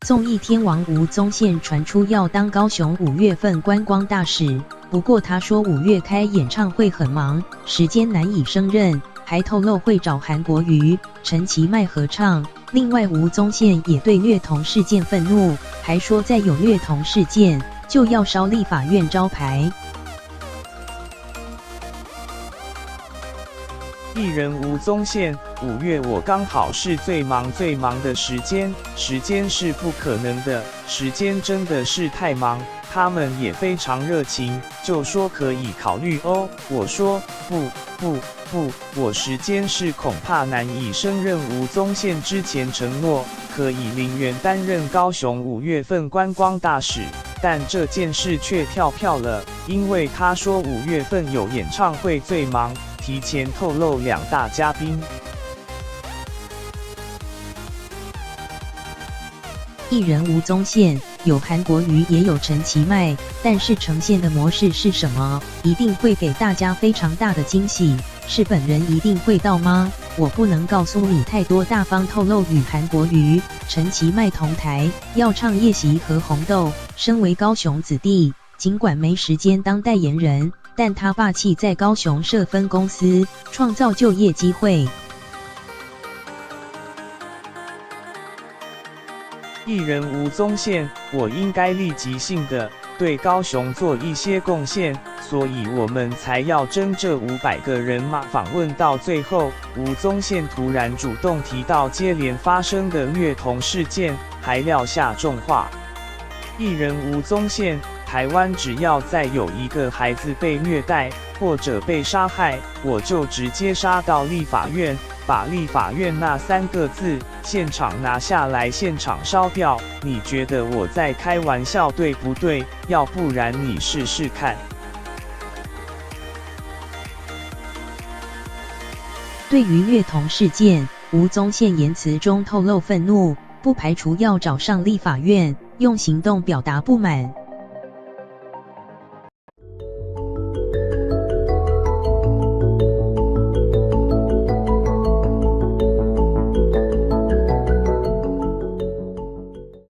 综艺天王吴宗宪传出要当高雄5月份观光大使，不过他说5月开演唱会很忙，时间难以胜任，还透露会找韩国瑜、陈其迈合唱。另外，吴宗宪也对虐童事件愤怒，还说再有虐童事件就要烧立法院招牌。艺人吴宗宪，5月我刚好是最忙的时间是不可能的，时间真的是太忙。他们也非常热情，就说可以考虑哦。我说不，我时间是恐怕难以胜任。吴宗宪之前承诺可以零元担任高雄5月份观光大使，但这件事却跳票了，因为他说5月份有演唱会最忙。提前透露2大嘉宾，艺人吴宗宪有韩国瑜也有陈其迈，但是呈现的模式是什么？一定会给大家非常大的惊喜。是本人一定会到吗？我不能告诉你太多，大方透露与韩国瑜、陈其迈同台，要唱《夜袭》和《红豆》。身为高雄子弟，尽管没时间当代言人，但他霸气在高雄设分公司，创造就业机会。艺人吴宗宪，我应该立即性的对高雄做一些贡献，所以我们才要争这500个人嘛。访问到最后，吴宗宪突然主动提到接连发生的虐童事件，还撂下重话。艺人吴宗宪，台湾只要再有一个孩子被虐待或者被杀害，我就直接杀到立法院，把立法院那3个字现场拿下来，现场烧掉。你觉得我在开玩笑对不对？要不然你试试看。对于虐童事件，吴宗宪言辞中透露愤怒，不排除要找上立法院，用行动表达不满。